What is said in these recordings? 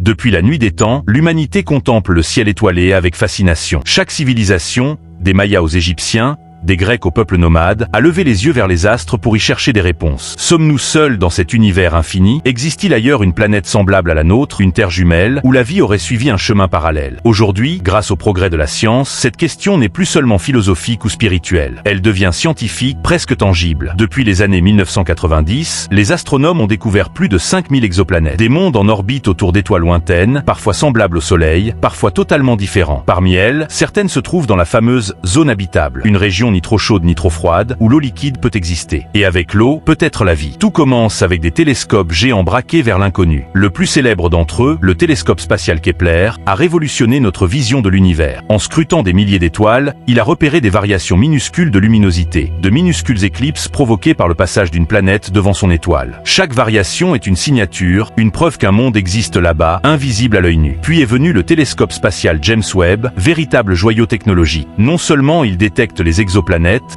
Depuis la nuit des temps, l'humanité contemple le ciel étoilé avec fascination. Chaque civilisation, des Mayas aux Égyptiens, des Grecs au peuple nomade, a levé les yeux vers les astres pour y chercher des réponses. Sommes-nous seuls dans cet univers infini? Existe-t-il ailleurs une planète semblable à la nôtre, une terre jumelle, où la vie aurait suivi un chemin parallèle? Aujourd'hui, grâce au progrès de la science, cette question n'est plus seulement philosophique ou spirituelle. Elle devient scientifique, presque tangible. Depuis les années 1990, les astronomes ont découvert plus de 5000 exoplanètes. Des mondes en orbite autour d'étoiles lointaines, parfois semblables au Soleil, parfois totalement différents. Parmi elles, certaines se trouvent dans la fameuse zone habitable, une région ni trop chaude ni trop froide, où l'eau liquide peut exister. Et avec l'eau, peut-être la vie. Tout commence avec des télescopes géants braqués vers l'inconnu. Le plus célèbre d'entre eux, le télescope spatial Kepler, a révolutionné notre vision de l'univers. En scrutant des milliers d'étoiles, il a repéré des variations minuscules de luminosité, de minuscules éclipses provoquées par le passage d'une planète devant son étoile. Chaque variation est une signature, une preuve qu'un monde existe là-bas, invisible à l'œil nu. Puis est venu le télescope spatial James Webb, véritable joyau technologique. Non seulement il détecte les exoplanètes,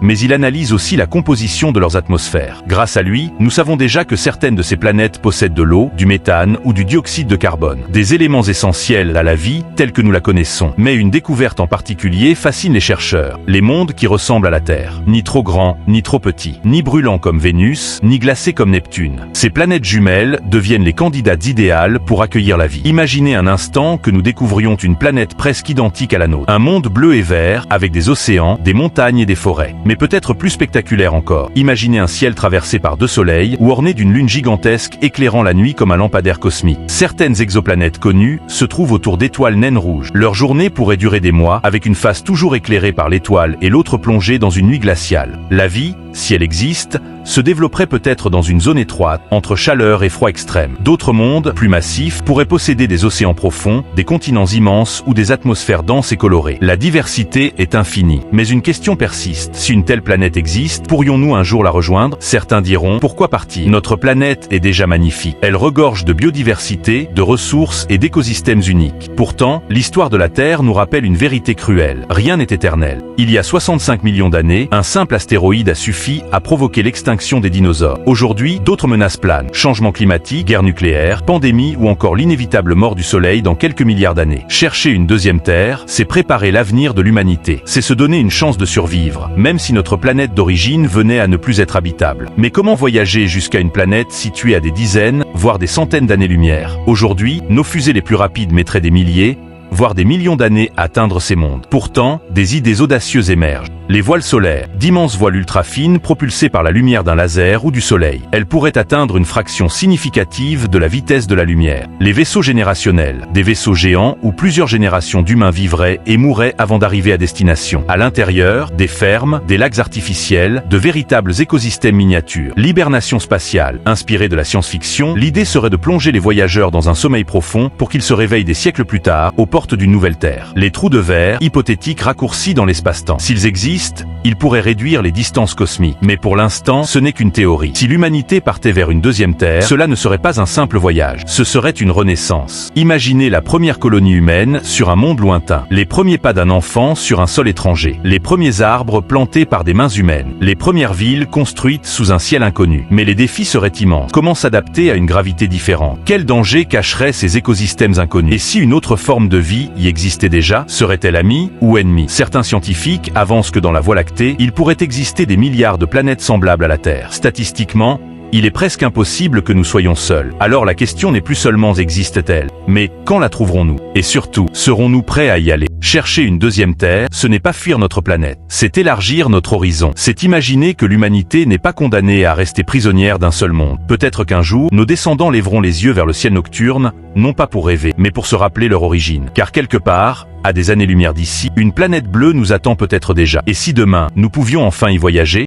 mais il analyse aussi la composition de leurs atmosphères. Grâce à lui, nous savons déjà que certaines de ces planètes possèdent de l'eau, du méthane ou du dioxyde de carbone. Des éléments essentiels à la vie, tels que nous la connaissons. Mais une découverte en particulier fascine les chercheurs. Les mondes qui ressemblent à la Terre. Ni trop grands, ni trop petits. Ni brûlants comme Vénus, ni glacés comme Neptune. Ces planètes jumelles deviennent les candidates idéales pour accueillir la vie. Imaginez un instant que nous découvrions une planète presque identique à la nôtre. Un monde bleu et vert, avec des océans, des montagnes et des forêts. Mais peut-être plus spectaculaire encore. Imaginez un ciel traversé par 2 soleils ou orné d'une lune gigantesque éclairant la nuit comme un lampadaire cosmique. Certaines exoplanètes connues se trouvent autour d'étoiles naines rouges. Leur journée pourrait durer des mois, avec une face toujours éclairée par l'étoile et l'autre plongée dans une nuit glaciale. La vie, si elle existe, se développerait peut-être dans une zone étroite, entre chaleur et froid extrême. D'autres mondes, plus massifs, pourraient posséder des océans profonds, des continents immenses ou des atmosphères denses et colorées. La diversité est infinie. Mais une question persiste. Si une telle planète existe, pourrions-nous un jour la rejoindre? Certains diront, pourquoi partir? Notre planète est déjà magnifique. Elle regorge de biodiversité, de ressources et d'écosystèmes uniques. Pourtant, l'histoire de la Terre nous rappelle une vérité cruelle. Rien n'est éternel. Il y a 65 millions d'années, un simple astéroïde a suffi à provoquer l'extinction des dinosaures. Aujourd'hui, d'autres menaces planent. Changement climatique, guerre nucléaire, pandémie ou encore l'inévitable mort du Soleil dans quelques milliards d'années. Chercher une deuxième Terre, c'est préparer l'avenir de l'humanité. C'est se donner une chance de survivre, même si notre planète d'origine venait à ne plus être habitable. Mais comment voyager jusqu'à une planète située à des dizaines, voire des centaines d'années-lumière? Aujourd'hui, nos fusées les plus rapides mettraient des milliers, voire des millions d'années à atteindre ces mondes. Pourtant, des idées audacieuses émergent. Les voiles solaires, d'immenses voiles ultra fines propulsées par la lumière d'un laser ou du soleil. Elles pourraient atteindre une fraction significative de la vitesse de la lumière. Les vaisseaux générationnels, des vaisseaux géants où plusieurs générations d'humains vivraient et mourraient avant d'arriver à destination. À l'intérieur, des fermes, des lacs artificiels, de véritables écosystèmes miniatures. L'hibernation spatiale, inspirée de la science-fiction, l'idée serait de plonger les voyageurs dans un sommeil profond pour qu'ils se réveillent des siècles plus tard, aux portes d'une nouvelle Terre. Les trous de verre, hypothétiques raccourcis dans l'espace-temps. S'ils existent, il pourrait réduire les distances cosmiques. Mais pour l'instant, ce n'est qu'une théorie. Si l'humanité partait vers une deuxième Terre, cela ne serait pas un simple voyage. Ce serait une renaissance. Imaginez la première colonie humaine sur un monde lointain. Les premiers pas d'un enfant sur un sol étranger. Les premiers arbres plantés par des mains humaines. Les premières villes construites sous un ciel inconnu. Mais les défis seraient immenses. Comment s'adapter à une gravité différente? Quels dangers cacheraient ces écosystèmes inconnus? Et si une autre forme de vie y existait déjà, serait-elle amie ou ennemie? Certains scientifiques avancent que dans la Voie lactée, il pourrait exister des milliards de planètes semblables à la Terre. Statistiquement, il est presque impossible que nous soyons seuls. Alors la question n'est plus seulement existe-t-elle, mais quand la trouverons-nous? Et surtout, serons-nous prêts à y aller? Chercher une deuxième Terre, ce n'est pas fuir notre planète, c'est élargir notre horizon. C'est imaginer que l'humanité n'est pas condamnée à rester prisonnière d'un seul monde. Peut-être qu'un jour, nos descendants lèveront les yeux vers le ciel nocturne, non pas pour rêver, mais pour se rappeler leur origine. Car quelque part, à des années-lumière d'ici, une planète bleue nous attend peut-être déjà. Et si demain, nous pouvions enfin y voyager?